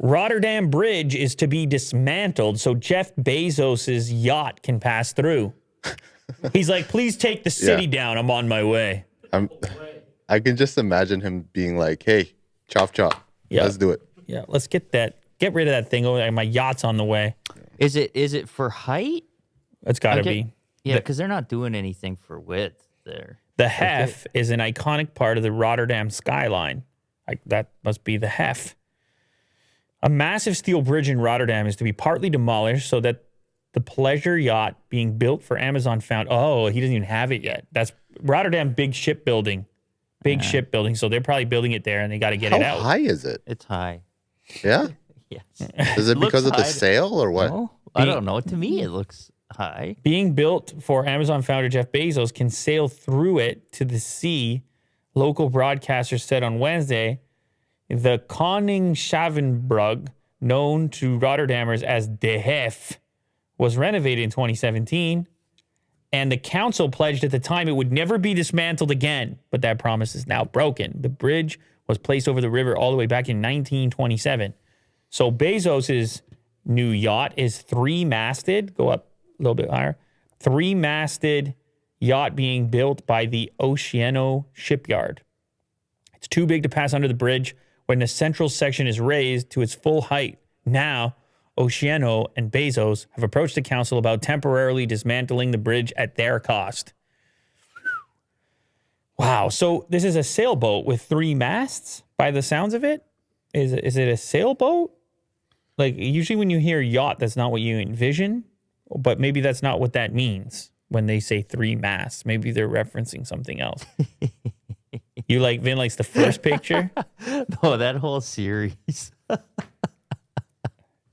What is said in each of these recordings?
Rotterdam Bridge is to be dismantled so Jeff Bezos' yacht can pass through. He's like, please take the city down. I'm on my way. I can just imagine him being like, hey, chop, chop. Yeah. Let's do it. Yeah, let's get rid of that thing over there. My yacht's on the way. Is it for height? It's got to be. Yeah, because they're not doing anything for width there. The Hef is an iconic part of the Rotterdam skyline. That must be the Hef. A massive steel bridge in Rotterdam is to be partly demolished so that the pleasure yacht being built for Amazon found... Oh, he doesn't even have it yet. That's Rotterdam, big shipbuilding. Shipbuilding. So they're probably building it there, and they got to get it out. How high is it? It's high. Yeah? Yes. Is it because of the sail or what? No, I don't know. To me, it looks high. Being built for Amazon founder Jeff Bezos can sail through it to the sea. Local broadcasters said on Wednesday, the Koningshavenbrug, known to Rotterdammers as De Hef, was renovated in 2017, and the council pledged at the time it would never be dismantled again, but that promise is now broken. The bridge was placed over the river all the way back in 1927. So Bezos' new yacht is 3-masted, go up a little bit higher, 3-masted yacht being built by the Oceano shipyard. It's too big to pass under the bridge when the central section is raised to its full height. Now, Oceano and Bezos have approached the council about temporarily dismantling the bridge at their cost. Wow. So this is a sailboat with 3 masts by the sounds of it? Is it a sailboat? Like, usually when you hear yacht, that's not what you envision, but maybe that's not what that means when they say 3 masts. Maybe they're referencing something else. You like Vin likes the first picture? No, that whole series.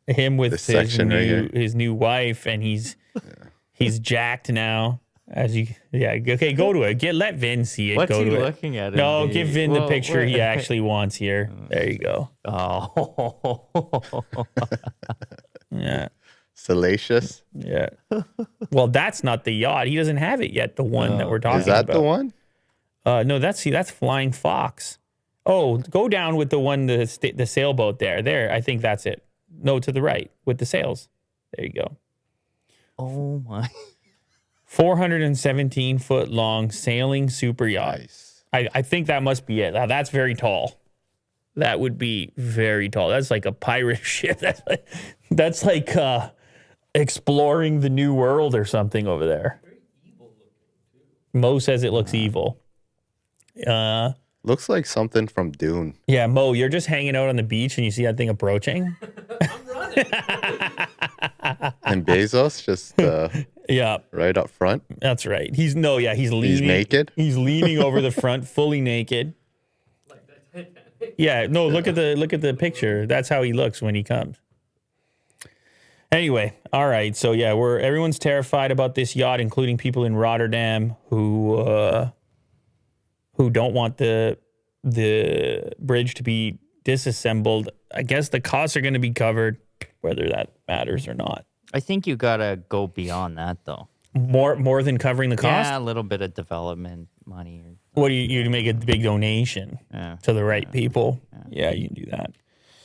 Him with his new wife, and he's jacked now. Okay, go to it. Let Vin see it. What's go he to looking it. at? No, give Vin the picture he actually wants here. There you go. Oh. Yeah. Salacious. Yeah. Well, that's not the yacht. He doesn't have it yet. The one that we're talking about. Is that the one? No, that's Flying Fox. Oh, go down with the one, the sailboat there. There, I think that's it. No, to the right with the sails. There you go. Oh my. 417-foot long sailing super yacht. Nice. I think that must be it. Now, that's very tall. That would be very tall. That's like a pirate ship. That's like exploring the new world or something over there. Very evil looking too. Mo says it looks evil. Looks like something from Dune. Yeah, Mo, you're just hanging out on the beach and you see that thing approaching. I'm running. And Bezos just right up front. That's right. He's leaning. He's naked. He's leaning over the front, fully naked. Like that Titanic. Yeah, no, look at the picture. That's how he looks when he comes. Anyway, all right. So yeah, everyone's terrified about this yacht, including people in Rotterdam who don't want the bridge to be disassembled. I guess the costs are going to be covered, whether that matters or not. I think you gotta go beyond that though. More than covering the cost? Yeah, a little bit of development money. What do you make a big donation to the right people? Yeah, you can do that.